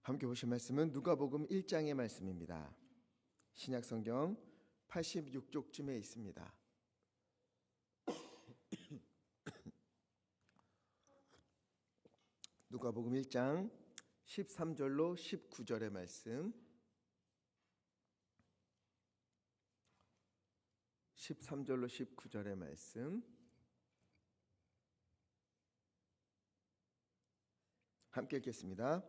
함께 보실 말씀은 누가복음 1장의 말씀입니다. 신약성경 86쪽쯤에 있습니다. 누가복음 1장 13절로 19절의 말씀, 13절로 19절의 말씀 함께 읽겠습니다.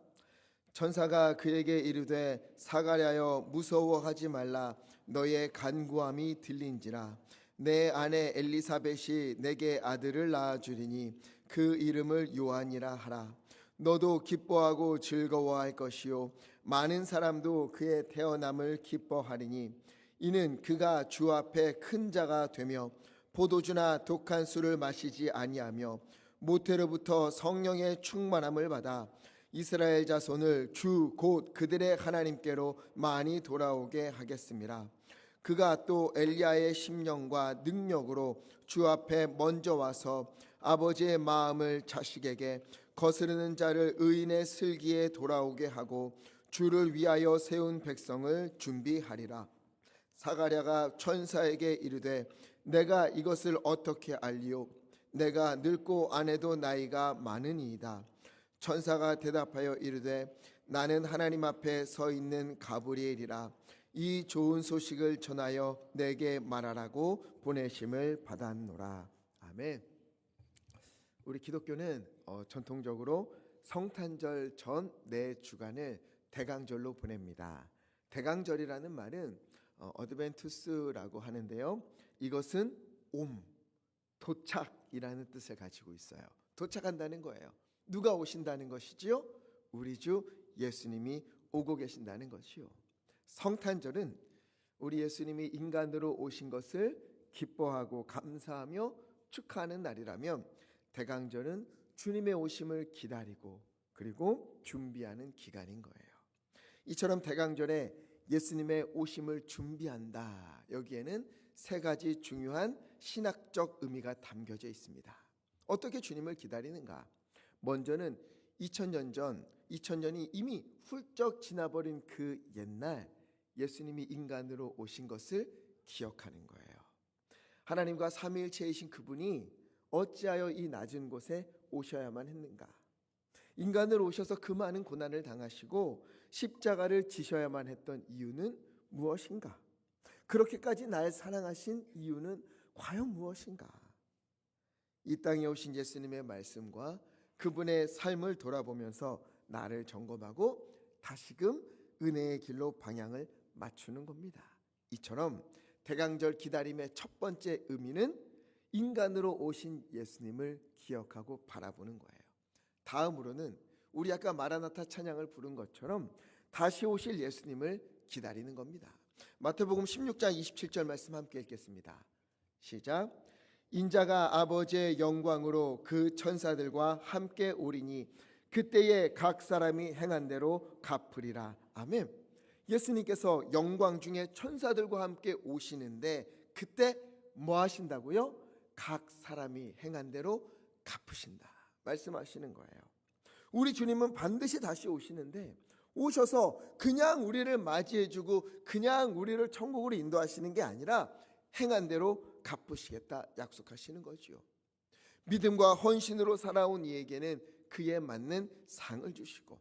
천사가 그에게 이르되 사가랴여 무서워하지 말라. 너의 간구함이 들린지라. 내 아내 엘리사벳이 내게 아들을 낳아주리니 그 이름을 요한이라 하라. 너도 기뻐하고 즐거워할 것이요 많은 사람도 그의 태어남을 기뻐하리니 이는 그가 주 앞에 큰 자가 되며 포도주나 독한 술을 마시지 아니하며 모태로부터 성령의 충만함을 받아 이스라엘 자손을 주 곧 그들의 하나님께로 많이 돌아오게 하겠습니다. 그가 또 엘리야의 심령과 능력으로 주 앞에 먼저 와서 아버지의 마음을 자식에게 거스르는 자를 의인의 슬기에 돌아오게 하고 주를 위하여 세운 백성을 준비하리라. 사가랴가 천사에게 이르되 내가 이것을 어떻게 알리오? 내가 늙고 아내도 나이가 많으니이다. 천사가 대답하여 이르되 나는 하나님 앞에 서 있는 가브리엘이라. 이 좋은 소식을 전하여 내게 말하라고 보내심을 받았노라. 아멘. 우리 기독교는 전통적으로 성탄절 전 네 주간을 대강절로 보냅니다. 대강절이라는 말은 어드벤투스라고 하는데요, 이것은 옴, 도착이라는 뜻을 가지고 있어요. 도착한다는 거예요. 누가 오신다는 것이지요? 우리 주 예수님이 오고 계신다는 것이요. 성탄절은 우리 예수님이 인간으로 오신 것을 기뻐하고 감사하며 축하하는 날이라면, 대강절은 주님의 오심을 기다리고 그리고 준비하는 기간인 거예요. 이처럼 대강절에 예수님의 오심을 준비한다, 여기에는 세 가지 중요한 신학적 의미가 담겨져 있습니다. 어떻게 주님을 기다리는가? 먼저는 2000년이 이미 훌쩍 지나버린 그 옛날 예수님이 인간으로 오신 것을 기억하는 거예요. 하나님과 삼위일체이신 그분이 어찌하여 이 낮은 곳에 오셔야만 했는가? 인간으로 오셔서 그 많은 고난을 당하시고 십자가를 지셔야만 했던 이유는 무엇인가? 그렇게까지 날 사랑하신 이유는 과연 무엇인가? 이 땅에 오신 예수님의 말씀과 그분의 삶을 돌아보면서 나를 점검하고 다시금 은혜의 길로 방향을 맞추는 겁니다. 이처럼 대강절 기다림의 첫 번째 의미는 인간으로 오신 예수님을 기억하고 바라보는 거예요. 다음으로는 우리 아까 마라나타 찬양을 부른 것처럼 다시 오실 예수님을 기다리는 겁니다. 마태복음 16장 27절 말씀 함께 읽겠습니다. 시작. 인자가 아버지의 영광으로 그 천사들과 함께 오리니 그때에 각 사람이 행한 대로 갚으리라. 아멘. 예수님께서 영광 중에 천사들과 함께 오시는데 그때 뭐 하신다고요? 각 사람이 행한 대로 갚으신다 말씀하시는 거예요. 우리 주님은 반드시 다시 오시는데, 오셔서 그냥 우리를 맞이해주고 그냥 우리를 천국으로 인도하시는 게 아니라 행한 대로 갚으시겠다 약속하시는 거죠. 믿음과 헌신으로 살아온 이에게는 그에 맞는 상을 주시고,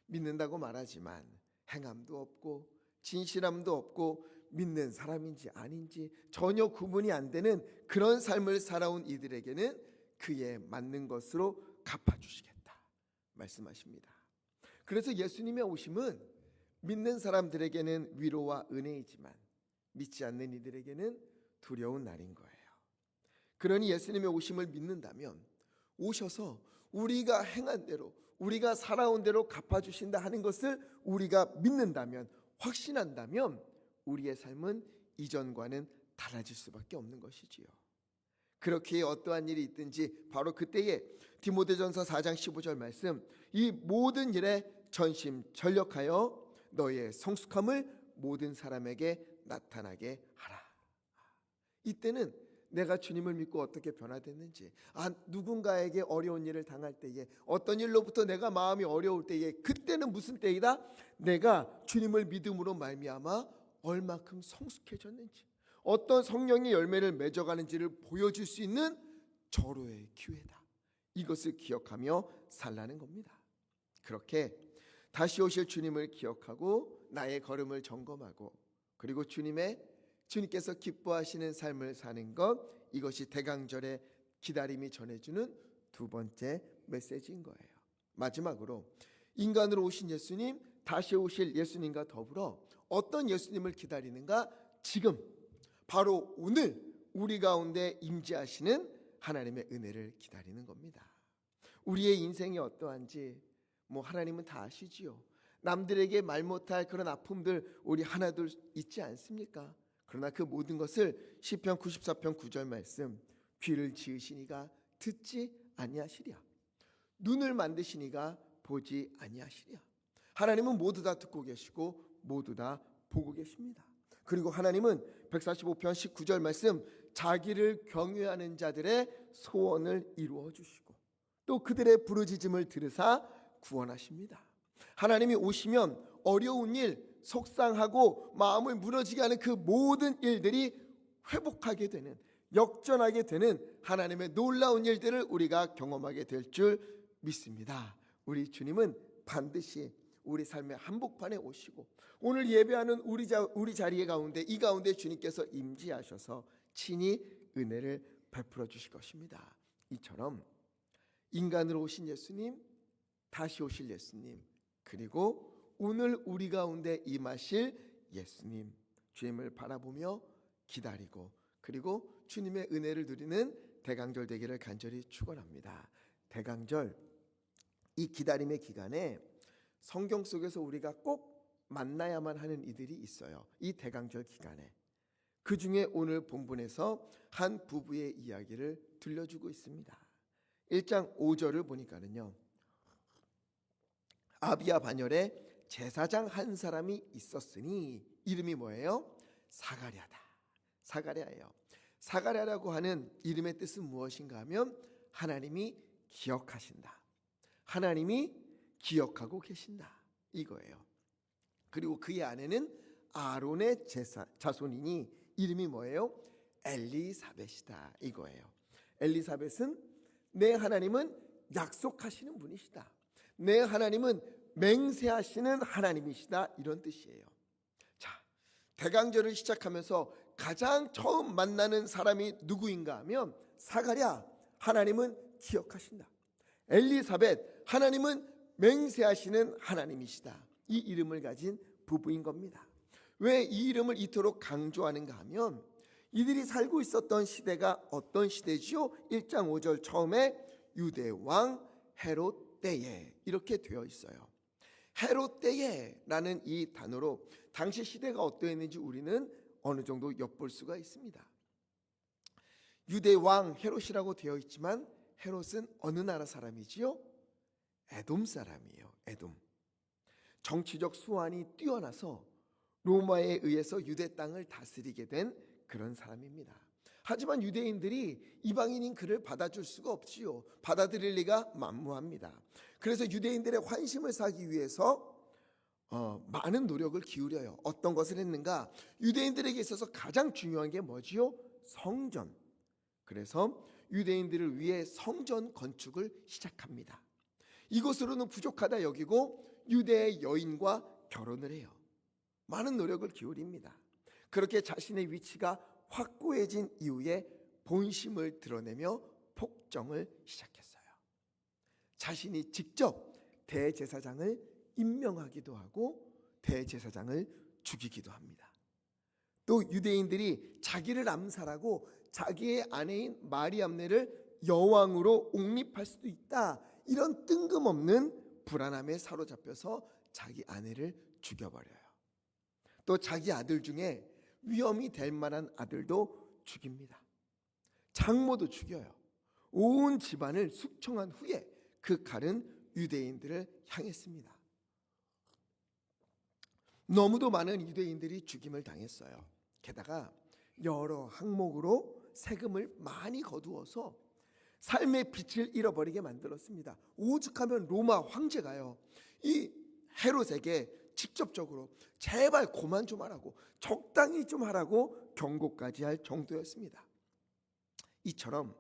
믿는다고 말하지만 행함도 없고 진실함도 없고 믿는 사람인지 아닌지 전혀 구분이 안 되는 그런 삶을 살아온 이들에게는 그에 맞는 것으로 갚아주시겠다 말씀하십니다. 그래서 예수님의 오심은 믿는 사람들에게는 위로와 은혜이지만 믿지 않는 이들에게는 두려운 날인 거예요. 그러니 예수님의 오심을 믿는다면 오셔서 우리가 행한 대로, 우리가 살아온 대로 갚아주신다 하는 것을 우리가 믿는다면, 확신한다면 우리의 삶은 이전과는 달라질 수밖에 없는 것이지요. 그렇게 어떠한 일이 있든지 바로 그때에 디모데전서 4장 15절 말씀, 이 모든 일에 전심전력하여 너의 성숙함을 모든 사람에게 나타나게 하라. 이때는 내가 주님을 믿고 어떻게 변화됐는지, 누군가에게 어려운 일을 당할 때에, 어떤 일로부터 내가 마음이 어려울 때에, 그때는 무슨 때이다? 내가 주님을 믿음으로 말미암아 얼마큼 성숙해졌는지, 어떤 성령의 열매를 맺어가는지를 보여줄 수 있는 절호의 기회다. 이것을 기억하며 살라는 겁니다. 그렇게 다시 오실 주님을 기억하고 나의 걸음을 점검하고, 그리고 주님께서 기뻐하시는 삶을 사는 것, 이것이 대강절의 기다림이 전해주는 두 번째 메시지인 거예요. 마지막으로 인간으로 오신 예수님, 다시 오실 예수님과 더불어 어떤 예수님을 기다리는가? 지금 바로 오늘 우리 가운데 임재하시는 하나님의 은혜를 기다리는 겁니다. 우리의 인생이 어떠한지 하나님은 다 아시지요. 남들에게 말 못할 그런 아픔들 우리 하나둘 있지 않습니까? 그러나 그 모든 것을 시편 94편 9절 말씀, 귀를 지으시니가 듣지 아니하시랴, 눈을 만드시니가 보지 아니하시랴. 하나님은 모두 다 듣고 계시고 모두 다 보고 계십니다. 그리고 하나님은 145편 19절 말씀, 자기를 경외하는 자들의 소원을 이루어 주시고 또 그들의 부르짖음을 들으사 구원하십니다. 하나님이 오시면 어려운 일, 속상하고 마음을 무너지게 하는 그 모든 일들이 회복하게 되는, 역전하게 되는 하나님의 놀라운 일들을 우리가 경험하게 될 줄 믿습니다. 우리 주님은 반드시 우리 삶의 한복판에 오시고 오늘 예배하는 우리 자리에 가운데, 이 가운데 주님께서 임재하셔서 친히 은혜를 베풀어 주실 것입니다. 이처럼 인간으로 오신 예수님, 다시 오실 예수님, 그리고 오늘 우리 가운데 임하실 예수님, 주님을 바라보며 기다리고 그리고 주님의 은혜를 누리는 대강절 되기를 간절히 축원합니다. 대강절, 이 기다림의 기간에 성경 속에서 우리가 꼭 만나야만 하는 이들이 있어요. 이 대강절 기간에. 그 중에 오늘 본문에서 한 부부의 이야기를 들려주고 있습니다. 1장 5절을 보니까는요, 아비야 반열에 제사장 한 사람이 있었으니 이름이 뭐예요? 사가랴다. 사가랴예요. 사가랴라고 하는 이름의 뜻은 무엇인가 하면 하나님이 기억하신다, 하나님이 기억하고 계신다, 이거예요. 그리고 그의 아내는 아론의 자손이니 이름이 뭐예요? 엘리사벳이다, 이거예요. 엘리사벳은 내 하나님은 약속하시는 분이시다, 내 하나님은 맹세하시는 하나님이시다, 이런 뜻이에요. 자, 대강절을 시작하면서 가장 처음 만나는 사람이 누구인가 하면 사가랴, 하나님은 기억하신다. 엘리사벳, 하나님은 맹세하시는 하나님이시다. 이 이름을 가진 부부인 겁니다. 왜 이 이름을 이토록 강조하는가 하면 이들이 살고 있었던 시대가 어떤 시대지요? 1장 5절 처음에 유대 왕 헤롯 때에 이렇게 되어 있어요. 헤롯 때에라는 이 단어로 당시 시대가 어떠했는지 우리는 어느 정도 엿볼 수가 있습니다. 유대 왕 헤롯이라고 되어 있지만 헤롯은 어느 나라 사람이지요? 에돔 사람이에요. 에돔. 정치적 수완이 뛰어나서 로마에 의해서 유대 땅을 다스리게 된 그런 사람입니다. 하지만 유대인들이 이방인인 그를 받아줄 수가 없지요. 받아들일 리가 만무합니다. 그래서 유대인들의 환심을 사기 위해서 많은 노력을 기울여요. 어떤 것을 했는가? 유대인들에게 있어서 가장 중요한 게 뭐지요? 성전. 그래서 유대인들을 위해 성전 건축을 시작합니다. 이것으로는 부족하다 여기고 유대의 여인과 결혼을 해요. 많은 노력을 기울입니다. 그렇게 자신의 위치가 확고해진 이후에 본심을 드러내며 폭정을 시작했어요. 자신이 직접 대제사장을 임명하기도 하고 대제사장을 죽이기도 합니다. 또 유대인들이 자기를 암살하고 자기의 아내인 마리암네를 여왕으로 옹립할 수도 있다, 이런 뜬금없는 불안함에 사로잡혀서 자기 아내를 죽여버려요. 또 자기 아들 중에 위험이 될 만한 아들도 죽입니다. 장모도 죽여요. 온 집안을 숙청한 후에 그 칼은 유대인들을 향했습니다. 너무도 많은 유대인들이 죽임을 당했어요. 게다가 여러 항목으로 세금을 많이 거두어서 삶의 빛을 잃어버리게 만들었습니다. 오죽하면 로마 황제가요, 이 헤롯에게 직접적으로 제발 그만 좀 하라고, 적당히 좀 하라고 경고까지 할 정도였습니다. 이처럼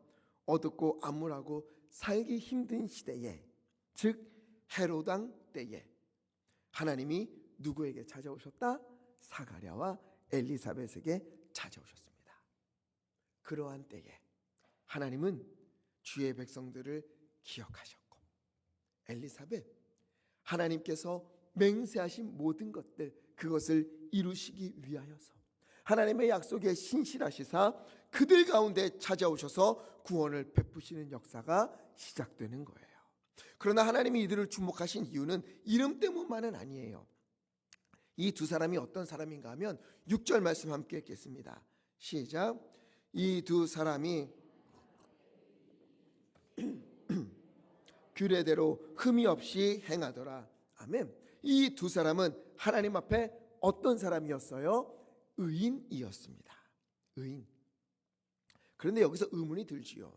어둡고 암울하고 살기 힘든 시대에, 즉 헤롯왕 때에 하나님이 누구에게 찾아오셨다? 사가랴와 엘리사벳에게 찾아오셨습니다. 그러한 때에 하나님은 주의 백성들을 기억하셨고, 엘리사벳, 하나님께서 맹세하신 모든 것들, 그것을 이루시기 위하여서 하나님의 약속에 신실하시사 그들 가운데 찾아오셔서 구원을 베푸시는 역사가 시작되는 거예요. 그러나 하나님이 이들을 주목하신 이유는 이름 때문만은 아니에요. 이 두 사람이 어떤 사람인가 하면 6절 말씀 함께 읽겠습니다. 시작. 이 두 사람이 규례대로 흠이 없이 행하더라. 아멘. 이 두 사람은 하나님 앞에 어떤 사람이었어요? 의인이었습니다. 의인. 그런데 여기서 의문이 들지요.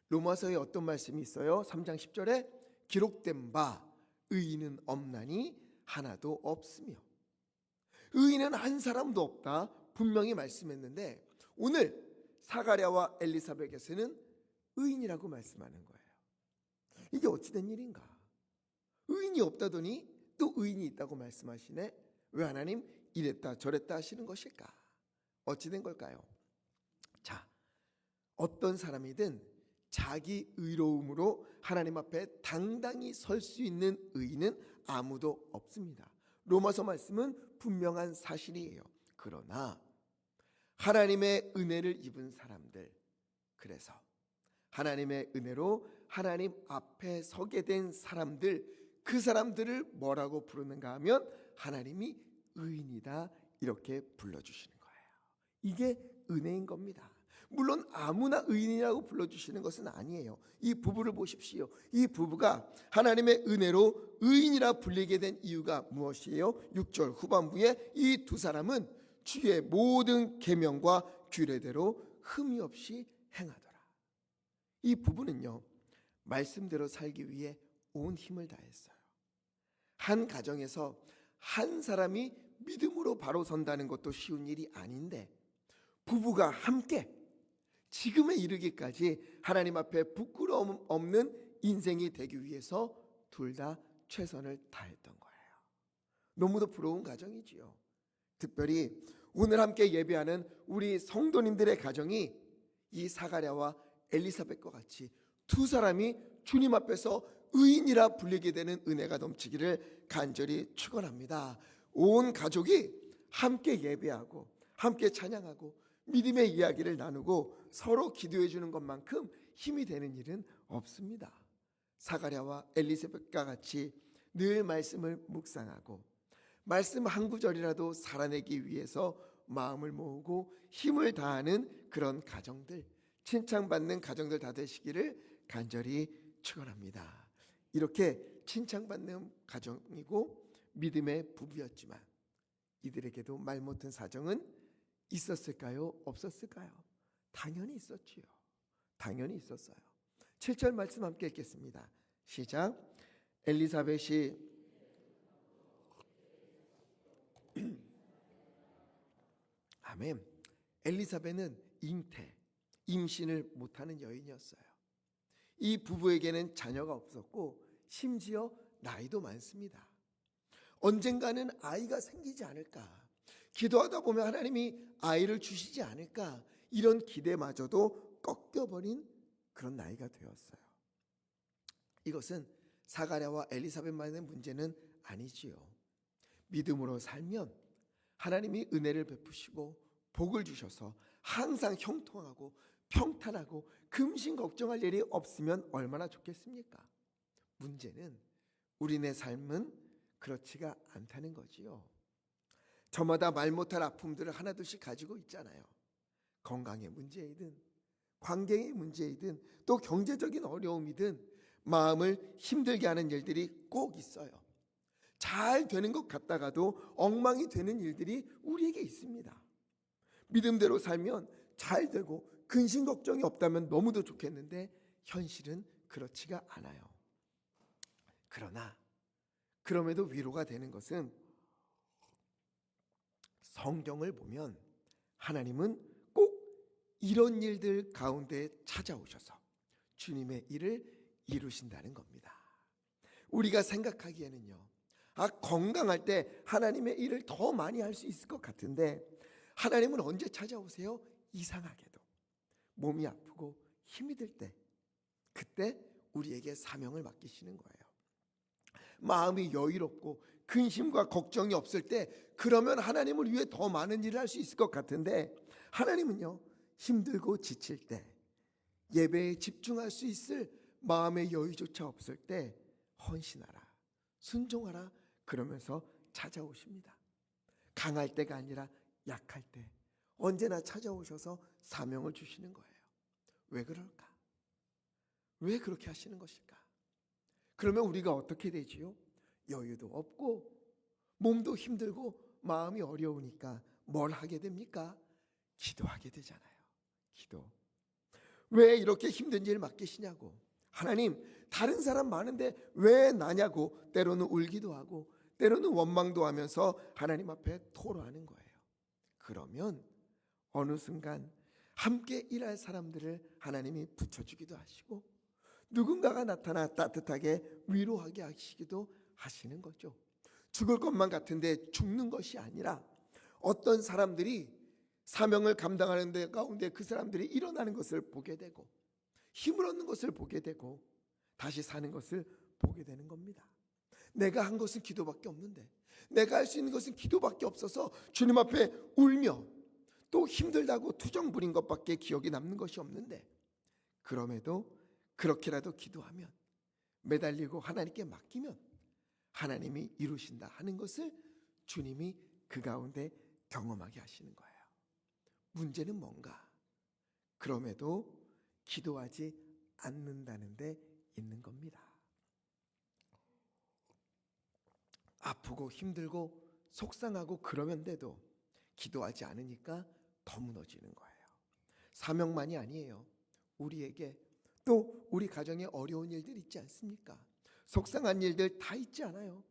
로마서에 어떤 말씀이 있어요? 3장 10절에 기록된 바 의인은 없나니 하나도 없으며, 의인은 한 사람도 없다 분명히 말씀했는데, 오늘 사가랴와 엘리사벳에게서는 의인이라고 말씀하는 거예요. 이게 어찌된 일인가? 의인이 없다더니 또 의인이 있다고 말씀하시네. 왜 하나님 이랬다 저랬다 하시는 것일까? 어찌된 걸까요? 자, 어떤 사람이든 자기 의로움으로 하나님 앞에 당당히 설 수 있는 의인은 아무도 없습니다. 로마서 말씀은 분명한 사실이에요. 그러나 하나님의 은혜를 입은 사람들, 그래서 하나님의 은혜로 하나님 앞에 서게 된 사람들, 그 사람들을 뭐라고 부르는가 하면 하나님이 의인이다 이렇게 불러주시는 거예요. 이게 은혜인 겁니다. 물론 아무나 의인이라고 불러주시는 것은 아니에요. 이 부부를 보십시오. 이 부부가 하나님의 은혜로 의인이라 불리게 된 이유가 무엇이에요? 6절 후반부에 이 두 사람은 주의 모든 계명과 규례대로 흠이 없이 행하더라. 이 부부는요, 말씀대로 살기 위해 온 힘을 다했어요. 한 가정에서 한 사람이 믿음으로 바로 선다는 것도 쉬운 일이 아닌데, 부부가 함께 지금에 이르기까지 하나님 앞에 부끄러움 없는 인생이 되기 위해서 둘 다 최선을 다했던 거예요. 너무도 부러운 가정이지요. 특별히 오늘 함께 예배하는 우리 성도님들의 가정이 이 사가랴와 엘리사벳과 같이 두 사람이 주님 앞에서 의인이라 불리게 되는 은혜가 넘치기를 간절히 축원합니다. 온 가족이 함께 예배하고 함께 찬양하고 믿음의 이야기를 나누고 서로 기도해 주는 것만큼 힘이 되는 일은 없습니다. 사가랴와 엘리사벳과 같이 늘 말씀을 묵상하고 말씀 한 구절이라도 살아내기 위해서 마음을 모으고 힘을 다하는 그런 가정들, 칭찬받는 가정들 다 되시기를 간절히 축원합니다. 이렇게 칭찬받는 가정이고 믿음의 부부였지만 이들에게도 말 못한 사정은 있었을까요? 없었을까요? 당연히 있었지요. 당연히 있었어요. 7절 말씀 함께 읽겠습니다. 시작. 엘리사벳이 아멘. 엘리사벳은 임신을 못하는 여인이었어요. 이 부부에게는 자녀가 없었고 심지어 나이도 많습니다. 언젠가는 아이가 생기지 않을까, 기도하다 보면 하나님이 아이를 주시지 않을까, 이런 기대마저도 꺾여버린 그런 나이가 되었어요. 이것은 사가랴와 엘리사벳만의 문제는 아니지요. 믿음으로 살면 하나님이 은혜를 베푸시고 복을 주셔서 항상 형통하고 평탄하고 금신 걱정할 일이 없으면 얼마나 좋겠습니까? 문제는 우리네 삶은 그렇지가 않다는 거지요. 저마다 말 못할 아픔들을 하나둘씩 가지고 있잖아요. 건강의 문제이든 관계의 문제이든 또 경제적인 어려움이든 마음을 힘들게 하는 일들이 꼭 있어요. 잘 되는 것 같다가도 엉망이 되는 일들이 우리에게 있습니다. 믿음대로 살면 잘 되고 근심 걱정이 없다면 너무도 좋겠는데 현실은 그렇지가 않아요. 그러나 그럼에도 위로가 되는 것은 성경을 보면 하나님은 꼭 이런 일들 가운데 찾아오셔서 주님의 일을 이루신다는 겁니다. 우리가 생각하기에는요, 건강할 때 하나님의 일을 더 많이 할 수 있을 것 같은데 하나님은 언제 찾아오세요? 이상하게도 몸이 아프고 힘이 들 때, 그때 우리에게 사명을 맡기시는 거예요. 마음이 여유롭고 근심과 걱정이 없을 때, 그러면 하나님을 위해 더 많은 일을 할 수 있을 것 같은데 하나님은요, 힘들고 지칠 때, 예배에 집중할 수 있을 마음의 여유조차 없을 때 헌신하라, 순종하라 그러면서 찾아오십니다. 강할 때가 아니라 약할 때 언제나 찾아오셔서 사명을 주시는 거예요. 왜 그럴까? 왜 그렇게 하시는 것일까? 그러면 우리가 어떻게 되지요? 여유도 없고 몸도 힘들고 마음이 어려우니까 뭘 하게 됩니까? 기도하게 되잖아요. 기도. 왜 이렇게 힘든 일 맡기시냐고. 하나님, 다른 사람 많은데 왜 나냐고 때로는 울기도 하고 때로는 원망도 하면서 하나님 앞에 토로하는 거예요. 그러면 어느 순간 함께 일할 사람들을 하나님이 붙여주기도 하시고 누군가가 나타나 따뜻하게 위로하게 하시기도 하시는 거죠. 죽을 것만 같은데 죽는 것이 아니라 어떤 사람들이 사명을 감당하는 데 가운데 그 사람들이 일어나는 것을 보게 되고 힘을 얻는 것을 보게 되고 다시 사는 것을 보게 되는 겁니다. 내가 한 것은 기도밖에 없는데, 내가 할 수 있는 것은 기도밖에 없어서 주님 앞에 울며 또 힘들다고 투정 부린 것밖에 기억이 남는 것이 없는데, 그럼에도 그렇게라도 기도하면, 매달리고 하나님께 맡기면 하나님이 이루신다 하는 것을 주님이 그 가운데 경험하게 하시는 거예요. 문제는 뭔가? 그럼에도 기도하지 않는다는 데 있는 겁니다. 아프고 힘들고 속상하고 그러면서도 기도하지 않으니까 더 무너지는 거예요. 사명만이 아니에요. 우리에게 또 우리 가정에 어려운 일들 있지 않습니까? 속상한 일들 다 있지 않아요?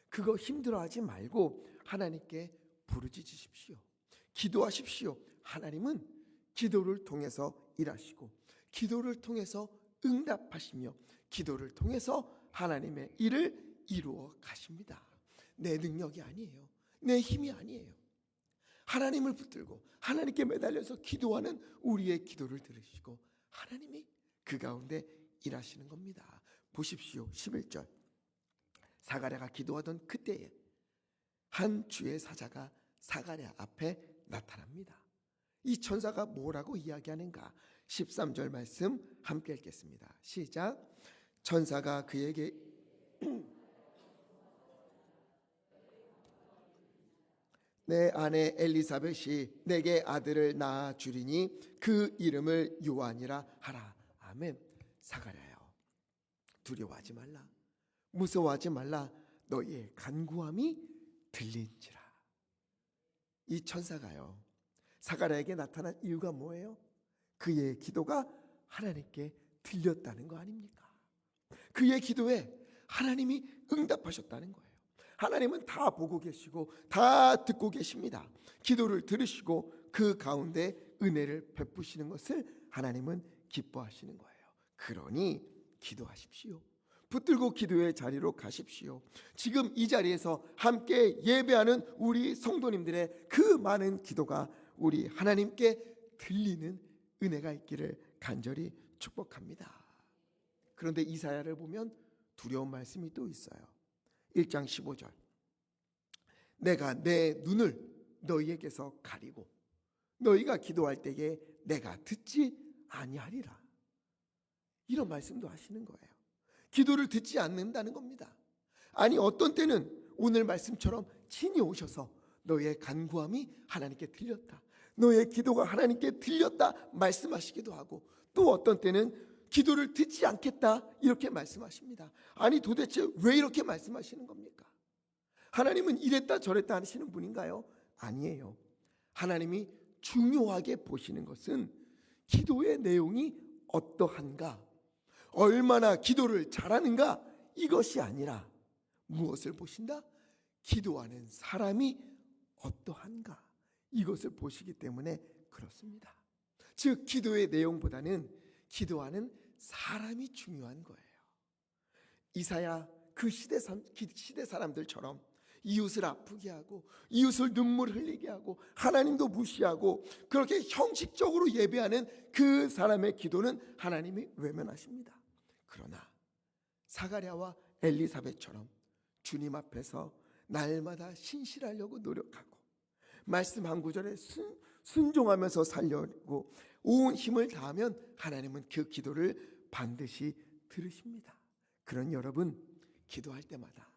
그거 힘들어하지 말고 하나님께 부르짖으십시오. 기도하십시오. 하나님은 기도를 통해서 일하시고 기도를 통해서 응답하시며 기도를 통해서 하나님의 일을 이루어 가십니다. 내 능력이 아니에요. 내 힘이 아니에요. 하나님을 붙들고 하나님께 매달려서 기도하는 우리의 기도를 들으시고 하나님이 그 가운데 일하시는 겁니다. 보십시오. 11절. 사가랴가 기도하던 그때에 한 주의 사자가 사가랴 앞에 나타납니다. 이 천사가 뭐라고 이야기하는가? 13절 말씀 함께 읽겠습니다. 시작. 천사가 그에게 내 아내 엘리사벳이 내게 아들을 낳아 주리니 그 이름을 요한이라 하라. 아멘. 사가랴요, 두려워하지 말라. 무서워하지 말라. 너희의 간구함이 들린지라. 이 천사가요, 사가랴에게 나타난 이유가 뭐예요? 그의 기도가 하나님께 들렸다는 거 아닙니까? 그의 기도에 하나님이 응답하셨다는 거예요. 하나님은 다 보고 계시고 다 듣고 계십니다. 기도를 들으시고 그 가운데 은혜를 베푸시는 것을 하나님은 기뻐하시는 거예요. 그러니 기도하십시오. 붙들고 기도의 자리로 가십시오. 지금 이 자리에서 함께 예배하는 우리 성도님들의 그 많은 기도가 우리 하나님께 들리는 은혜가 있기를 간절히 축복합니다. 그런데 이사야를 보면 두려운 말씀이 또 있어요. 1장 15절. 내가 내 눈을 너희에게서 가리고 너희가 기도할 때에 내가 듣지 아니하리라. 이런 말씀도 하시는 거예요. 기도를 듣지 않는다는 겁니다. 아니 어떤 때는 오늘 말씀처럼 친히 오셔서 너의 간구함이 하나님께 들렸다, 너의 기도가 하나님께 들렸다 말씀하시기도 하고, 또 어떤 때는 기도를 듣지 않겠다 이렇게 말씀하십니다. 아니 도대체 왜 이렇게 말씀하시는 겁니까? 하나님은 이랬다 저랬다 하시는 분인가요? 아니에요. 하나님이 중요하게 보시는 것은 기도의 내용이 어떠한가, 얼마나 기도를 잘하는가, 이것이 아니라 무엇을 보신다? 기도하는 사람이 어떠한가, 이것을 보시기 때문에 그렇습니다. 즉 기도의 내용보다는 기도하는 사람이 중요한 거예요. 이사야 그 시대 사람들처럼 이웃을 아프게 하고 이웃을 눈물 흘리게 하고 하나님도 무시하고 그렇게 형식적으로 예배하는 그 사람의 기도는 하나님이 외면하십니다. 그러나 사가랴와 엘리사벳처럼 주님 앞에서 날마다 신실하려고 노력하고 말씀 한 구절에 순종하면서 살려고 온 힘을 다하면 하나님은 그 기도를 반드시 들으십니다. 그런 여러분, 기도할 때마다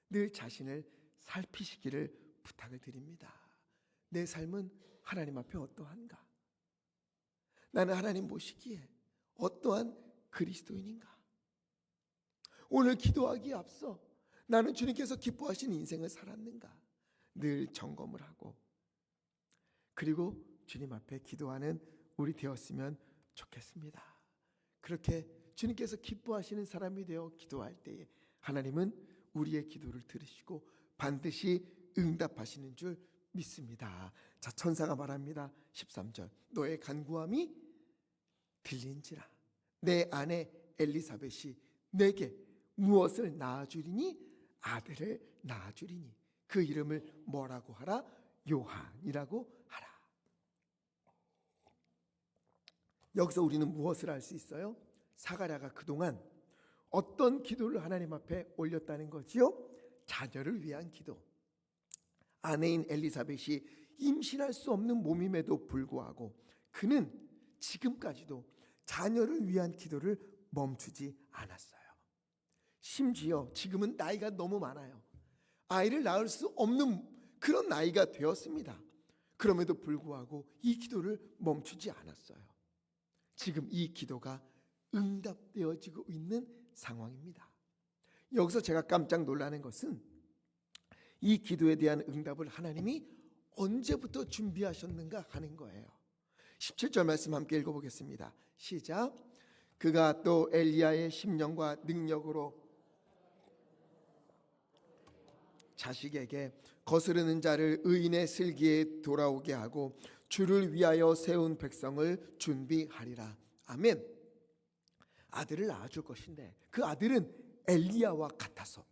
늘 자신을 살피시기를 부탁을 드립니다. 내 삶은 하나님 앞에 어떠한가? 나는 하나님 보시기에 어떠한 그리스도인인가? 오늘 기도하기에 앞서 나는 주님께서 기뻐하시는 인생을 살았는가? 늘 점검을 하고, 그리고 주님 앞에 기도하는 우리 되었으면 좋겠습니다. 그렇게 주님께서 기뻐하시는 사람이 되어 기도할 때에 하나님은 우리의 기도를 들으시고 반드시 응답하시는 줄 믿습니다. 자, 천사가 말합니다. 13절, 너의 간구함이 들린지라. 내 아내 엘리사벳이 내게 무엇을 낳아주리니? 아들을 낳아주리니 그 이름을 뭐라고 하라? 요한이라고 하라. 여기서 우리는 무엇을 알 수 있어요? 사가랴가 그동안 어떤 기도를 하나님 앞에 올렸다는 거지요? 자녀를 위한 기도. 아내인 엘리사벳이 임신할 수 없는 몸임에도 불구하고 그는 지금까지도 자녀를 위한 기도를 멈추지 않았어요. 심지어 지금은 나이가 너무 많아요. 아이를 낳을 수 없는 그런 나이가 되었습니다. 그럼에도 불구하고 이 기도를 멈추지 않았어요. 지금 이 기도가 응답되어지고 있는 상황입니다. 여기서 제가 깜짝 놀라는 것은 이 기도에 대한 응답을 하나님이 언제부터 준비하셨는가 하는 거예요. 17절 말씀 함께 읽어보겠습니다. 시작. 그가 또 엘리야의 심령과 능력으로 자식에게 거스르는 자를 의인의 슬기에 돌아오게 하고 주를 위하여 세운 백성을 준비하리라. 아멘. 아들을 낳아줄 것인데 그 아들은 엘리야와 같아서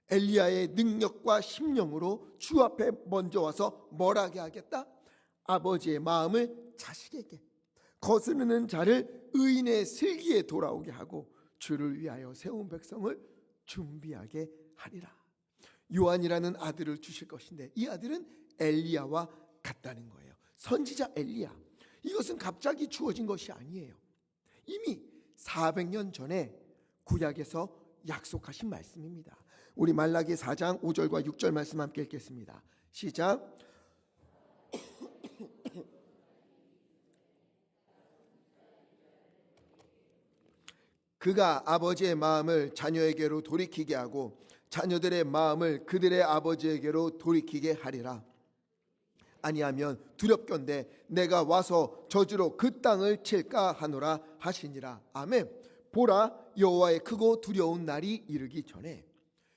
엘리야의 능력과 심령으로 주 앞에 먼저 와서 뭘하게 하겠다? 아버지의 마음을 자식에게, 거스르는 자를 의인의 슬기에 돌아오게 하고 주를 위하여 세운 백성을 준비하게 하리라. 요한이라는 아들을 주실 것인데 이 아들은 엘리야와 같다는 거예요. 선지자 엘리야. 이것은 갑자기 주어진 것이 아니에요. 이미 400년 전에 구약에서 약속하신 말씀입니다. 우리 말라기 4장 5절과 6절 말씀 함께 읽겠습니다. 시작. 그가 아버지의 마음을 자녀에게로 돌이키게 하고 자녀들의 마음을 그들의 아버지에게로 돌이키게 하리라. 아니하면 두렵건대 내가 와서 저주로 그 땅을 칠까 하노라 하시니라. 아멘. 보라, 여호와의 크고 두려운 날이 이르기 전에,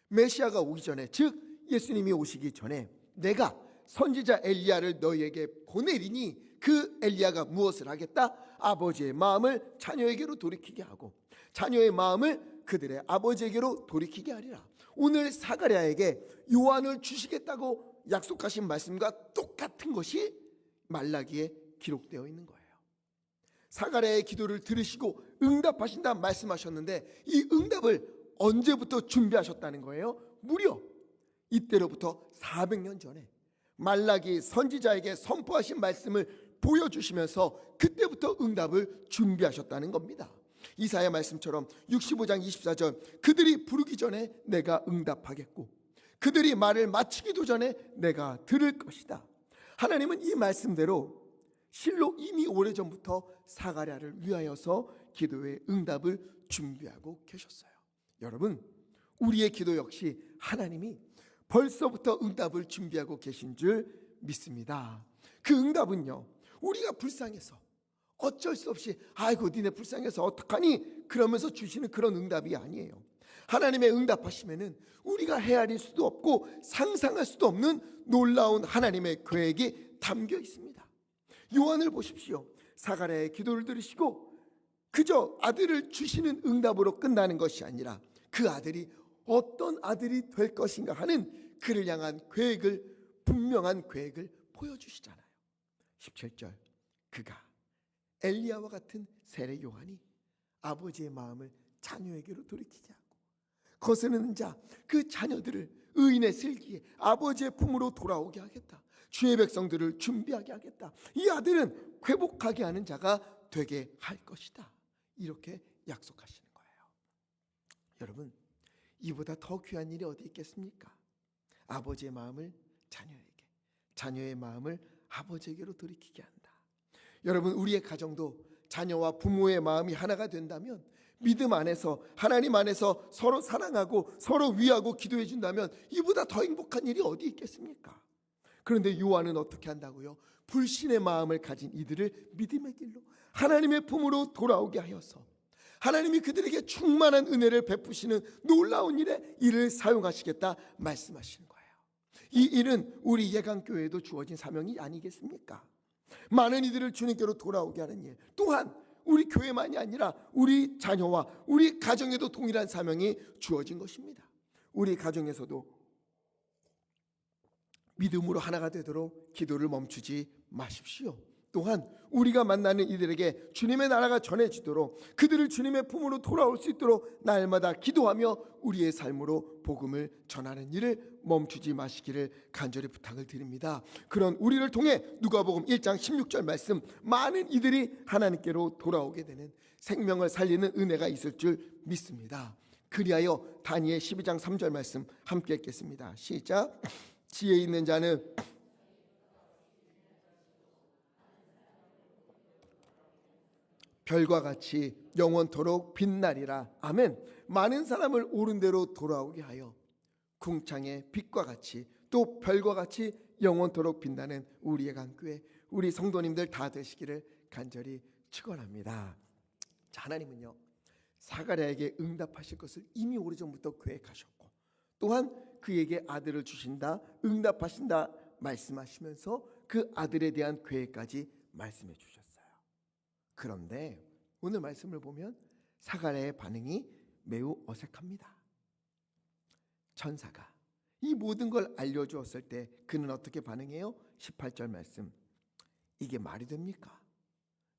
메시아가 오기 전에, 즉 예수님이 오시기 전에 내가 선지자 엘리야를 너희에게 보내리니 그 엘리야가 무엇을 하겠다? 아버지의 마음을 자녀에게로 돌이키게 하고 자녀의 마음을 그들의 아버지에게로 돌이키게 하리라. 오늘 사가랴에게 요한을 주시겠다고 약속하신 말씀과 똑같은 것이 말라기에 기록되어 있는 거예요. 사가랴의 기도를 들으시고 응답하신다 말씀하셨는데 이 응답을 언제부터 준비하셨다는 거예요? 무려 이때로부터 400년 전에 말라기 선지자에게 선포하신 말씀을 보여주시면서 그때부터 응답을 준비하셨다는 겁니다. 이사야 말씀처럼 65장 24절, 그들이 부르기 전에 내가 응답하겠고 그들이 말을 마치기도 전에 내가 들을 것이다. 하나님은 이 말씀대로 실로 이미 오래전부터 사가랴를 위하여서 기도의 응답을 준비하고 계셨어요. 여러분, 우리의 기도 역시 하나님이 벌써부터 응답을 준비하고 계신 줄 믿습니다. 그 응답은요, 우리가 불쌍해서 어쩔 수 없이 아이고 니네 불쌍해서 어떡하니 그러면서 주시는 그런 응답이 아니에요. 하나님의 응답하시면은 우리가 헤아릴 수도 없고 상상할 수도 없는 놀라운 하나님의 계획이 담겨 있습니다. 요한을 보십시오. 사가랴의 기도를 들으시고 그저 아들을 주시는 응답으로 끝나는 것이 아니라 그 아들이 어떤 아들이 될 것인가 하는 그를 향한 계획을, 분명한 계획을 보여주시잖아요. 17절, 그가 엘리야와 같은 세례 요한이 아버지의 마음을 자녀에게로 돌이키지 않고 거스르는 자 그 자녀들을 의인의 슬기에 아버지의 품으로 돌아오게 하겠다. 주의 백성들을 준비하게 하겠다. 이 아들은 회복하게 하는 자가 되게 할 것이다. 이렇게 약속하시는 거예요. 여러분, 이보다 더 귀한 일이 어디 있겠습니까? 아버지의 마음을 자녀에게, 자녀의 마음을 아버지에게로 돌이키게 한다. 여러분, 우리의 가정도 자녀와 부모의 마음이 하나가 된다면, 믿음 안에서, 하나님 안에서 서로 사랑하고 서로 위하고 기도해 준다면 이보다 더 행복한 일이 어디 있겠습니까? 그런데 요한은 어떻게 한다고요? 불신의 마음을 가진 이들을 믿음의 길로 하나님의 품으로 돌아오게 하여서 하나님이 그들에게 충만한 은혜를 베푸시는 놀라운 일에 이를 사용하시겠다 말씀하시는 거예요. 이 일은 우리 예강교회에도 주어진 사명이 아니겠습니까? 많은 이들을 주님께로 돌아오게 하는 일, 또한 우리 교회만이 아니라 우리 자녀와 우리 가정에도 동일한 사명이 주어진 것입니다. 우리 가정에서도 믿음으로 하나가 되도록 기도를 멈추지 마십시오. 또한 우리가 만나는 이들에게 주님의 나라가 전해지도록 그들을 주님의 품으로 돌아올 수 있도록 날마다 기도하며 우리의 삶으로 복음을 전하는 일을 멈추지 마시기를 간절히 부탁을 드립니다. 그런 우리를 통해 누가복음 1장 16절 말씀, 많은 이들이 하나님께로 돌아오게 되는 생명을 살리는 은혜가 있을 줄 믿습니다. 그리하여 다니엘 12장 3절 말씀 함께 읽겠습니다. 시작. 지혜 있는 자는 별과 같이 영원토록 빛나리라. 아멘. 많은 사람을 옳은 대로 돌아오게 하여 궁창의 빛과 같이 또 별과 같이 영원토록 빛나는 우리의 강교회, 우리 성도님들 다 되시기를 간절히 축원합니다. 자, 하나님은요 사가랴에게 응답하실 것을 이미 오래전부터 계획하셨고 또한 그에게 아들을 주신다, 응답하신다 말씀하시면서 그 아들에 대한 계획까지 말씀해 주셨어요. 그런데 오늘 말씀을 보면 사가랴의 반응이 매우 어색합니다. 천사가 이 모든 걸 알려주었을 때 그는 어떻게 반응해요? 18절 말씀, 이게 말이 됩니까?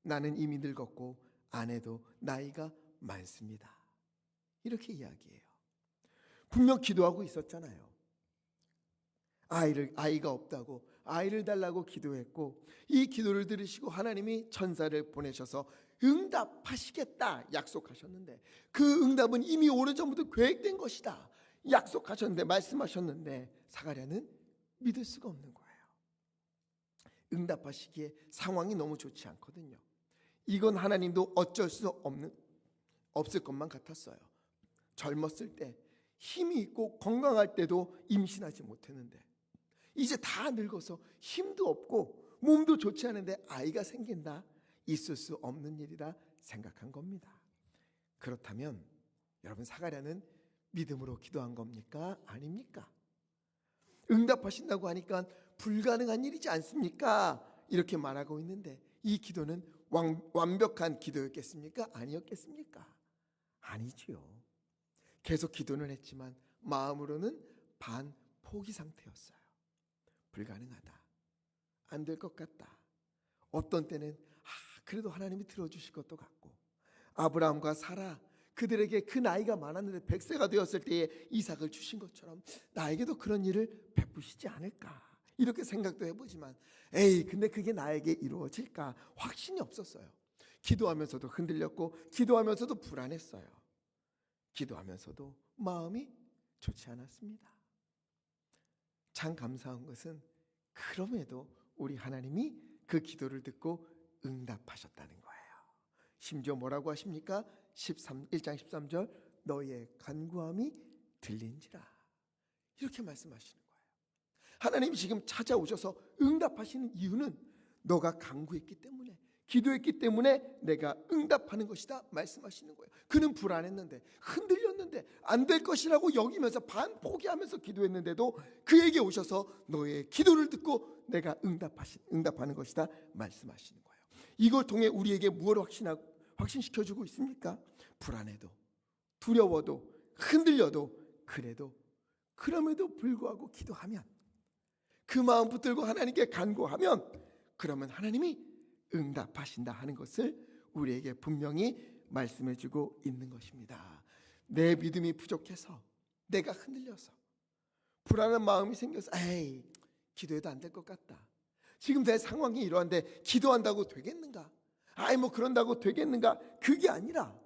나는 이미 늙었고 아내도 나이가 많습니다. 이렇게 이야기해요. 분명 기도하고 있었잖아요. 아이가 없다고 아이를 달라고 기도했고 이 기도를 들으시고 하나님이 천사를 보내셔서 응답하시겠다 약속하셨는데 그 응답은 이미 오래전부터 계획된 것이다 약속하셨는데, 말씀하셨는데 사가랴는 믿을 수가 없는 거예요. 응답하시기에 상황이 너무 좋지 않거든요. 이건 하나님도 어쩔 수 없을 것만 같았어요. 젊었을 때 힘이 있고 건강할 때도 임신하지 못했는데 이제 다 늙어서 힘도 없고 몸도 좋지 않은데 아이가 생긴다? 있을 수 없는 일이라 생각한 겁니다. 그렇다면 여러분, 사가랴는 믿음으로 기도한 겁니까? 아닙니까? 응답하신다고 하니까 불가능한 일이지 않습니까? 이렇게 말하고 있는데 이 기도는 완벽한 기도였겠습니까? 아니었겠습니까? 아니지요. 계속 기도는 했지만 마음으로는 반포기 상태였어요. 불가능하다, 안 될 것 같다. 어떤 때는 그래도 하나님이 들어주실 것도 같고, 아브라함과 사라 그들에게 그 나이가 많았는데 100세가 되었을 때에 이삭을 주신 것처럼 나에게도 그런 일을 베푸시지 않을까 이렇게 생각도 해보지만 근데 그게 나에게 이루어질까 확신이 없었어요. 기도하면서도 흔들렸고 기도하면서도 불안했어요. 기도하면서도 마음이 좋지 않았습니다. 참 감사한 것은 그럼에도 우리 하나님이 그 기도를 듣고 응답하셨다는 거예요. 심지어 뭐라고 하십니까? 1장 13절, 너의 간구함이 들린지라, 이렇게 말씀하시는 거예요. 하나님이 지금 찾아오셔서 응답하시는 이유는 너가 간구했기 때문에, 기도했기 때문에 내가 응답하는 것이다 말씀하시는 거예요. 그는 불안했는데, 흔들렸는데, 안 될 것이라고 여기면서 반포기하면서 기도했는데도 그에게 오셔서 너의 기도를 듣고 내가 응답하는 것이다 말씀하시는 거예요. 이걸 통해 우리에게 무엇을 확신시켜주고 있습니까? 불안해도, 두려워도, 흔들려도, 그럼에도 불구하고 기도하면, 그 마음 붙들고 하나님께 간구하면, 그러면 하나님이 응답하신다 하는 것을 우리에게 분명히 말씀해주고 있는 것입니다. 내 믿음이 부족해서, 내가 흔들려서, 불안한 마음이 생겨서 에이, 기도해도 안 될 것 같다, 지금 내 상황이 이러한데 기도한다고 되겠는가, 그런다고 되겠는가, 그게 아니라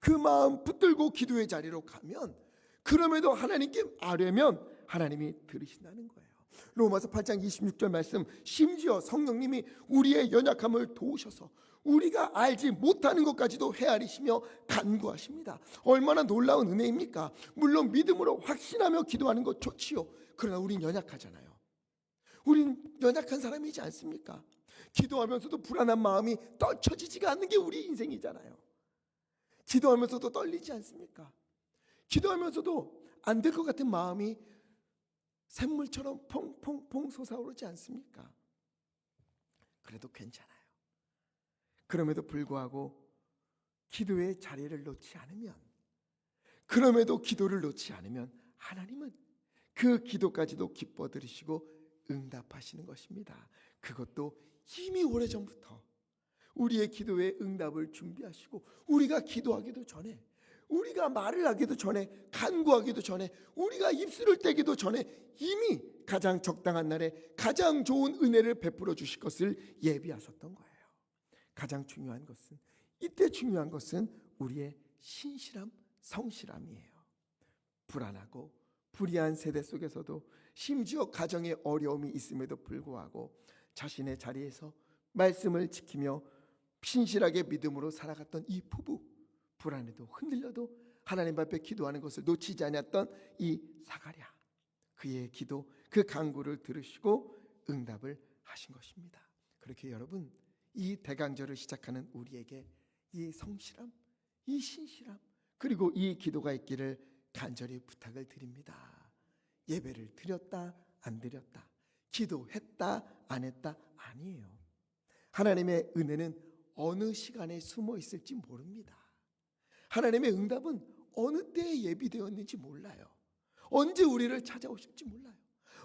그 마음 붙들고 기도의 자리로 가면, 그럼에도 하나님께 아뢰면 하나님이 들으신다는 거예요. 로마서 8장 26절 말씀, 심지어 성령님이 우리의 연약함을 도우셔서 우리가 알지 못하는 것까지도 헤아리시며 간구하십니다. 얼마나 놀라운 은혜입니까? 물론 믿음으로 확신하며 기도하는 것 좋지요. 그러나 우린 연약하잖아요. 우린 연약한 사람이지 않습니까? 기도하면서도 불안한 마음이 떨쳐지지가 않는 게 우리 인생이잖아요. 기도하면서도 떨리지 않습니까? 기도하면서도 안 될 것 같은 마음이 샘물처럼 퐁퐁퐁 솟아오르지 않습니까? 그래도 괜찮아요. 그럼에도 불구하고 기도의 자리를 놓지 않으면, 그럼에도 기도를 놓지 않으면 하나님은 그 기도까지도 기뻐 들으시고 응답하시는 것입니다. 그것도 이미 오래전부터 우리의 기도의 응답을 준비하시고, 우리가 기도하기도 전에, 우리가 말을 하기도 전에, 간구하기도 전에, 우리가 입술을 떼기도 전에 이미 가장 적당한 날에 가장 좋은 은혜를 베풀어 주실 것을 예비하셨던 거예요. 가장 중요한 것은, 이때 중요한 것은 우리의 신실함, 성실함이에요. 불안하고 불의한 세대 속에서도, 심지어 가정에 어려움이 있음에도 불구하고 자신의 자리에서 말씀을 지키며 신실하게 믿음으로 살아갔던 이 부부, 불안해도 흔들려도 하나님 앞에 기도하는 것을 놓치지 않았던 이 사가랴, 그의 기도, 그 간구를 들으시고 응답을 하신 것입니다. 그렇게 여러분, 이 대강절을 시작하는 우리에게 이 성실함, 이 신실함, 그리고 이 기도가 있기를 간절히 부탁을 드립니다. 예배를 드렸다 안 드렸다, 기도했다 안 했다 아니에요. 하나님의 은혜는 어느 시간에 숨어 있을지 모릅니다. 하나님의 응답은 어느 때에 예비되었는지 몰라요. 언제 우리를 찾아오실지 몰라요.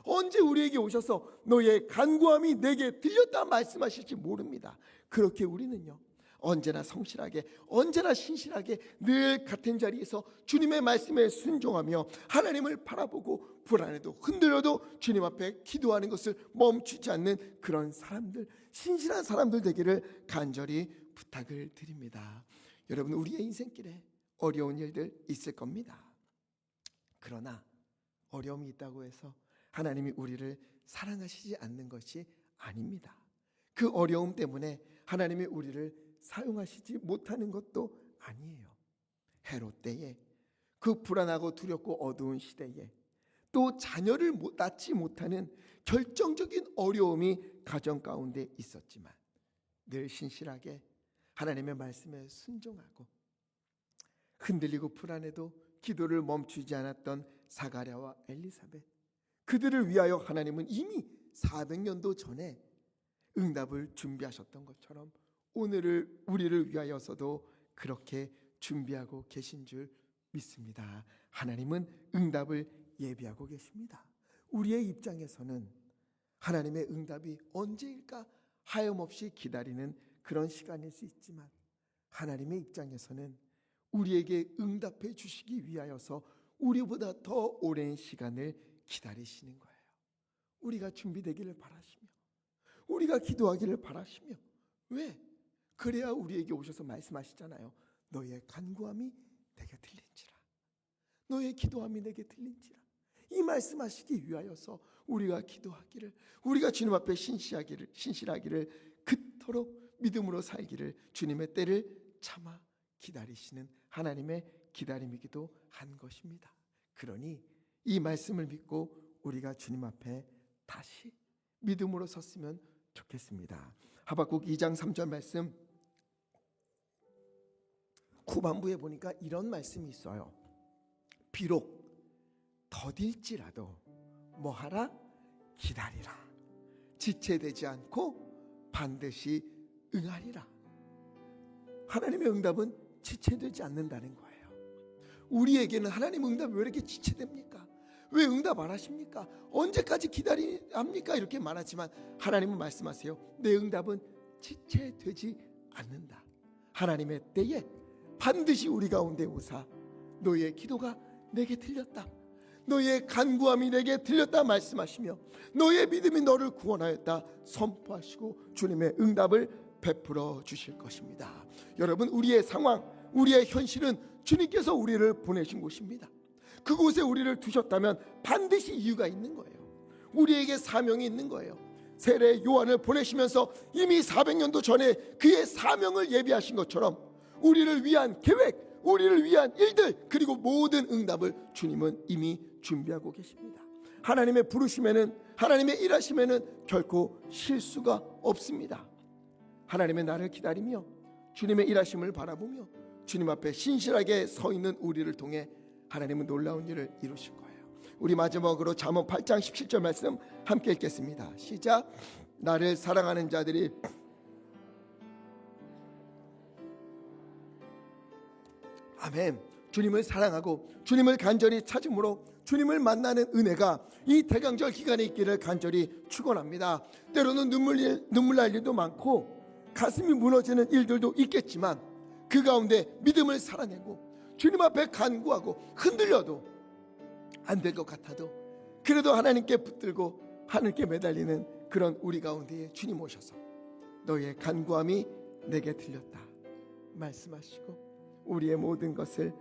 언제 우리에게 오셔서 너의 간구함이 내게 들렸다 말씀하실지 모릅니다. 그렇게 우리는요, 언제나 성실하게, 언제나 신실하게 늘 같은 자리에서 주님의 말씀에 순종하며 하나님을 바라보고 불안해도 흔들려도 주님 앞에 기도하는 것을 멈추지 않는 그런 사람들, 신실한 사람들 되기를 간절히 부탁을 드립니다. 여러분, 우리의 인생길에 어려운 일들 있을 겁니다. 그러나 어려움이 있다고 해서 하나님이 우리를 사랑하시지 않는 것이 아닙니다. 그 어려움 때문에 하나님이 우리를 사용하시지 못하는 것도 아니에요. 헤롯 때에, 그 불안하고 두렵고 어두운 시대에, 또 자녀를 낳지 못하는 결정적인 어려움이 가정 가운데 있었지만 늘 신실하게 하나님의 말씀에 순종하고 흔들리고 불안해도 기도를 멈추지 않았던 사가랴와 엘리사벳, 그들을 위하여 하나님은 이미 400년도 전에 응답을 준비하셨던 것처럼 오늘을 우리를 위하여서도 그렇게 준비하고 계신 줄 믿습니다. 하나님은 응답을 예비하고 계십니다. 우리의 입장에서는 하나님의 응답이 언제일까 하염없이 기다리는 그런 시간일 수 있지만, 하나님의 입장에서는 우리에게 응답해 주시기 위하여서 우리보다 더 오랜 시간을 기다리시는 거예요. 우리가 준비되기를 바라시며, 우리가 기도하기를 바라시며, 왜? 그래야 우리에게 오셔서 말씀하시잖아요. 너의 간구함이 내게 들린지라, 너의 기도함이 내게 들린지라. 이 말씀하시기 위하여서 우리가 기도하기를, 우리가 주님 앞에 신실하기를, 그토록 믿음으로 살기를 주님의 때를 참아 기다리시는 하나님의 기다림이기도 한 것입니다. 그러니 이 말씀을 믿고 우리가 주님 앞에 다시 믿음으로 섰으면 좋겠습니다. 하박국 2장 3절 말씀 후반부에 보니까 이런 말씀이 있어요. 비록 더딜지라도 뭐하라? 기다리라. 지체되지 않고 반드시 응하리라. 하나님의 응답은 지체되지 않는다는 거예요. 우리에게는 하나님 응답이 왜 이렇게 지체됩니까? 왜 응답 안 하십니까? 언제까지 기다려야 합니까? 이렇게 말하지만 하나님은 말씀하세요. 내 응답은 지체되지 않는다. 하나님의 때에 반드시 우리 가운데 오사 너의 기도가 내게 들렸다, 너의 간구함이 내게 들렸다 말씀하시며 너의 믿음이 너를 구원하였다 선포하시고 주님의 응답을 베풀어 주실 것입니다. 여러분, 우리의 상황, 우리의 현실은 주님께서 우리를 보내신 곳입니다. 그곳에 우리를 두셨다면 반드시 이유가 있는 거예요. 우리에게 사명이 있는 거예요. 세례 요한을 보내시면서 이미 400년도 전에 그의 사명을 예비하신 것처럼 우리를 위한 계획, 우리를 위한 일들, 그리고 모든 응답을 주님은 이미 준비하고 계십니다. 하나님의 부르심에는, 하나님의 일하심에는 결코 실수가 없습니다. 하나님의 나를 기다리며 주님의 일하심을 바라보며 주님 앞에 신실하게 서 있는 우리를 통해 하나님은 놀라운 일을 이루실 거예요. 우리 마지막으로 잠언 8장 17절 말씀 함께 읽겠습니다. 시작. 나를 사랑하는 자들이 아멘. 주님을 사랑하고 주님을 간절히 찾음으로 주님을 만나는 은혜가 이 대강절 기간에 있기를 간절히 축원합니다. 때로는 눈물 날 일도 많고 가슴이 무너지는 일들도 있겠지만 그 가운데 믿음을 살아내고 주님 앞에 간구하고 흔들려도 안 될 것 같아도 그래도 하나님께 붙들고 하나님께 매달리는 그런 우리 가운데에 주님 오셔서 너의 간구함이 내게 들렸다 말씀하시고 우리의 모든 것을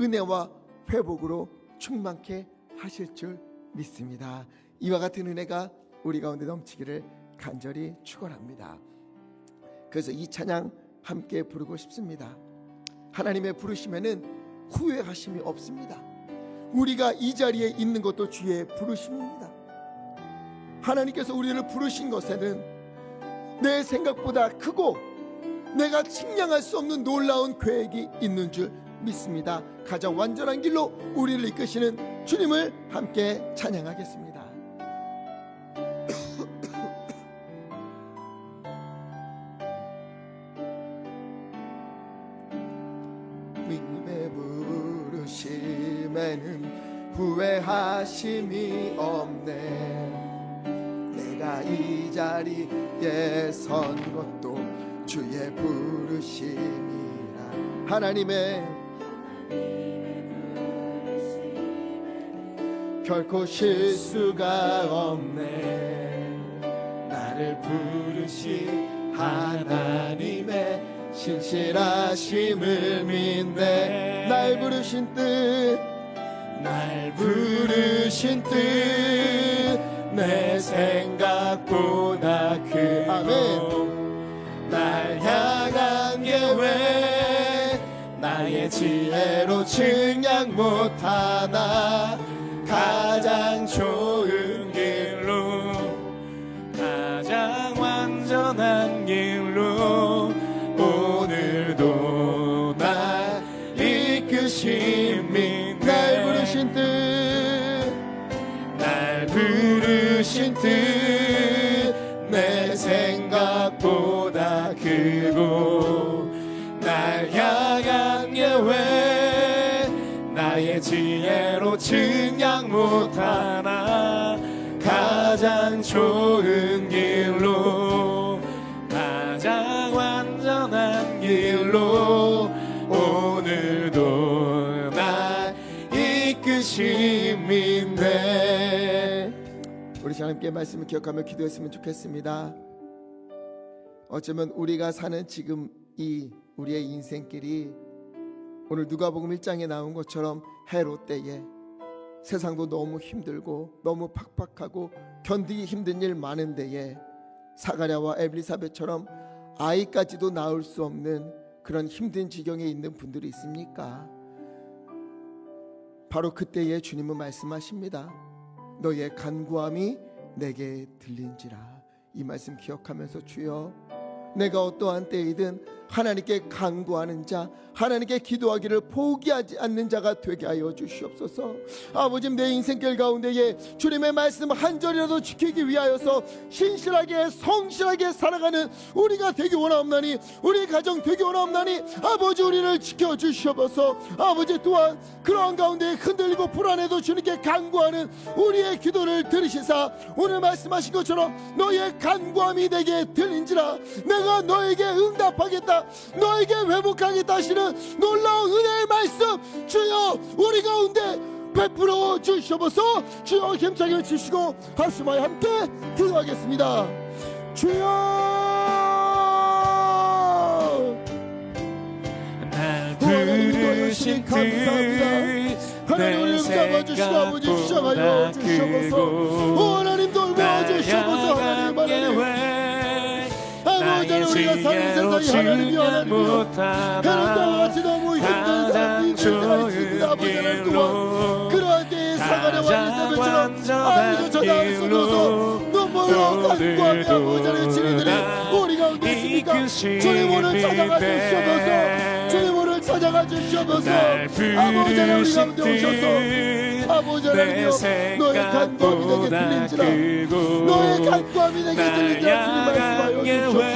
은혜와 회복으로 충만케 하실 줄 믿습니다. 이와 같은 은혜가 우리 가운데 넘치기를 간절히 축원합니다. 그래서 이 찬양 함께 부르고 싶습니다. 하나님의 부르심에는 후회하심이 없습니다. 우리가 이 자리에 있는 것도 주의 부르심입니다. 하나님께서 우리를 부르신 것에는 내 생각보다 크고 내가 측량할 수 없는 놀라운 계획이 있는 줄 믿습니다. 가장 완전한 길로 우리를 이끄시는 주님을 함께 찬양하겠습니다. 믿음의 부르심에는 후회하심이 없네. 내가 이 자리에 선 것도 주의 부르심이라. 하나님의 결코 실수가 없네. 나를 부르신 하나님의 신실하심을 믿네. 날 부르신 뜻, 날 부르신 뜻, 내 생각보다 크고 아멘. 날 향한 계획 나의 지혜로 측량 못하나 가장 좋은 길로 가장 완전한 길로 오늘도 날 이끄심이 날 부르신 뜻, 날 부르신 뜻, 내 생각보다 크고 날 향한 계획 나의 지혜로 측량 못하나 가장 좋은 길로 가장 완전한 길로 오늘도 날 이끄심인데. 우리 하나님께 말씀을 기억하며 기도했으면 좋겠습니다. 어쩌면 우리가 사는 지금 이 우리의 인생길이 오늘 누가복음 1장에 나온 것처럼 헤롯 때에 세상도 너무 힘들고 너무 팍팍하고 견디기 힘든 일 많은 데에 사가랴와 엘리사벳처럼 아이까지도 낳을 수 없는 그런 힘든 지경에 있는 분들이 있습니까? 바로 그때에 주님은 말씀하십니다. 너의 간구함이 내게 들린지라. 이 말씀 기억하면서 주여, 내가 어떠한 때이든 하나님께 간구하는 자, 하나님께 기도하기를 포기하지 않는 자가 되게 하여 주시옵소서. 아버지, 내 인생길 가운데에 주님의 말씀 한 절이라도 지키기 위하여서 신실하게 성실하게 살아가는 우리가 되기 원하옵나니, 우리 가정 되기 원하옵나니 아버지, 우리를 지켜주시옵소서. 아버지, 또한 그러한 가운데 흔들리고 불안해도 주님께 간구하는 우리의 기도를 들으시사 오늘 말씀하신 것처럼 너의 간구함이 내게 들린지라 내가 너에게 응답하겠다, 너에게 회복하겠다 하시는 놀라운 은혜의 말씀 주여 우리 가운데 베풀어 주시옵소서. 주여 힘차게 주시고 합심하여 함께 기도하겠습니다. 주여, 날 부르신 감사합니다. 하나님, 우리를 잡아주시고 아버지 시작하여 주시옵소서. 하나님 돌보아 주시옵소서. 하나님, 아버지, 우리가 사는 세상이 하나님이 하나님이여 하나님과 같이 너무 힘든 삶이 있는 있습니다. 아버지, 하나님 또한 그러한 때에 사가랴와 엘리사벳처럼 아버지 찾아오소서. 눈물로 간구하며 아버지 하나님 진리들이 우리 가운데 있습니까? 주님 오늘 찾아가 주시옵소서. 주님 오늘 찾아가 주시옵소서. 아버지 하나님, 우리 가운데 오셔서 아버지 하나님이여 너의 간구함이 내게 들린지라, 너의 간구함이 내게 들린지라 주님 말씀하여 주시옵소서.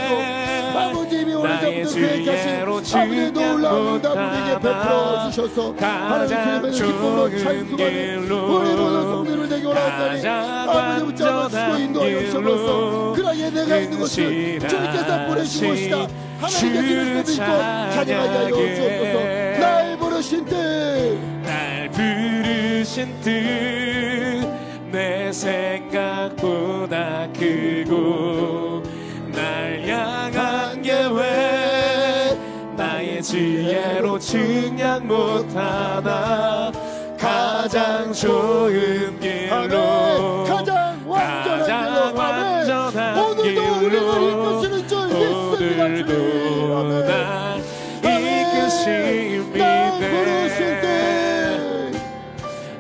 아버지, 이미 오래전부터 계획하신 아버지의 놀라운 응답을 내게 베풀어 주셔서 하나님 주님의 기쁨으로 찬송하는 우리 모든 성도를 내게 원하옵나니 아버지 붙잡아주시고 인도하여 주시옵소서. 그러기에 내가 있는 곳을 주님께서 보내신 곳이다. 하나님께서 이를 믿고 찬양하게 하여 주옵소서. 날 부르신 뜻, 날 부르신 뜻 내 생각보다 크고 날 향한 계획 나의 지혜로 측량 못하다. 가장 좋은 길로, 가장 완전한 길로 오늘도 우리를 이끄시는 줄 믿습니다. 오늘도 날 이끄심이네.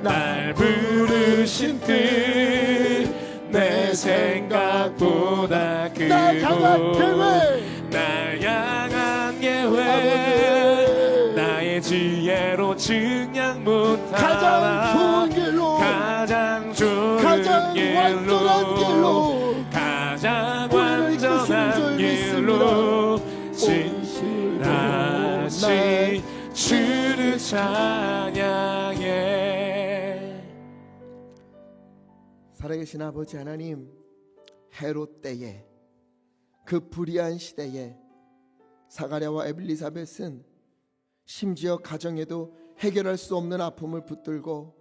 날 부르신 뜻 내 생각보다 크고 날 향한 계획 나의 지혜로 측량 못하다. 가장 좋은 길로, 가장 좋은 가장 길로, 완전한 길로, 가장 완전한 길로 신실하신 주를 찬양해. 살아계신 아버지 하나님, 헤롯 때에, 그 불의한 시대에 사가랴와 엘리사벳은 심지어 가정에도 해결할 수 없는 아픔을 붙들고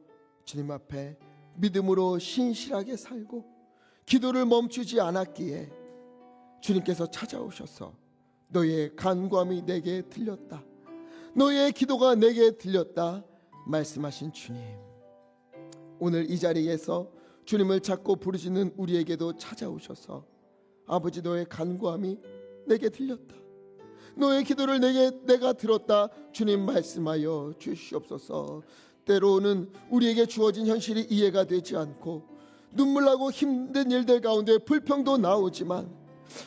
주님 앞에 믿음으로 신실하게 살고 기도를 멈추지 않았기에 주님께서 찾아오셔서 너의 간구함이 내게 들렸다, 너의 기도가 내게 들렸다 말씀하신 주님, 오늘 이 자리에서 주님을 찾고 부르시는 우리에게도 찾아오셔서 아버지, 너의 간구함이 내게 들렸다, 너의 기도를 내가 들었다 주님 말씀하여 주시옵소서. 때로는 우리에게 주어진 현실이 이해가 되지 않고 눈물나고 힘든 일들 가운데 불평도 나오지만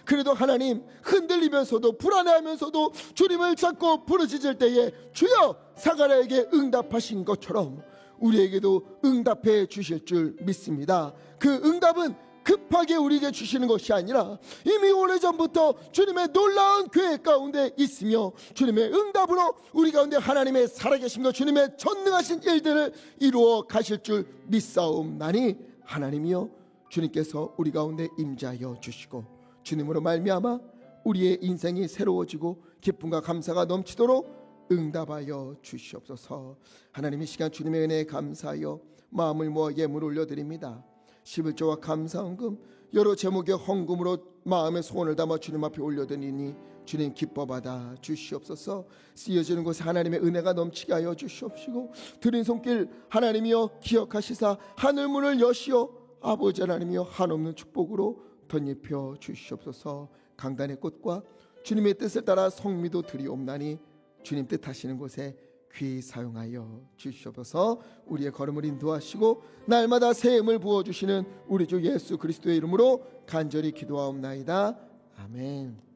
그래도 하나님, 흔들리면서도 불안해하면서도 주님을 찾고 부르짖을 때에 주여 사가랴에게 응답하신 것처럼 우리에게도 응답해 주실 줄 믿습니다. 그 응답은 급하게 우리에게 주시는 것이 아니라 이미 오래전부터 주님의 놀라운 계획 가운데 있으며 주님의 응답으로 우리 가운데 하나님의 살아계심과 주님의 전능하신 일들을 이루어 가실 줄 믿사옵나니 하나님이여, 주님께서 우리 가운데 임재하여 주시고 주님으로 말미암아 우리의 인생이 새로워지고 기쁨과 감사가 넘치도록 응답하여 주시옵소서. 하나님, 이 시간 주님의 은혜에 감사하여 마음을 모아 예물 올려드립니다. 11조와 감사헌금 여러 제목의 헌금으로 마음의 소원을 담아 주님 앞에 올려드리니 주님 기뻐 받아 주시옵소서. 쓰여지는 곳에 하나님의 은혜가 넘치게 하여 주시옵시고 드린 손길 하나님이여 기억하시사 하늘문을 여시어 아버지 하나님이여 한없는 축복으로 덧입혀 주시옵소서. 강단의 꽃과 주님의 뜻을 따라 성미도 드리옵나니 주님 뜻하시는 곳에 귀히 사용하여 주시옵소서. 우리의 걸음을 인도하시고 날마다 새 힘을 부어주시는 우리 주 예수 그리스도의 이름으로 간절히 기도하옵나이다. 아멘.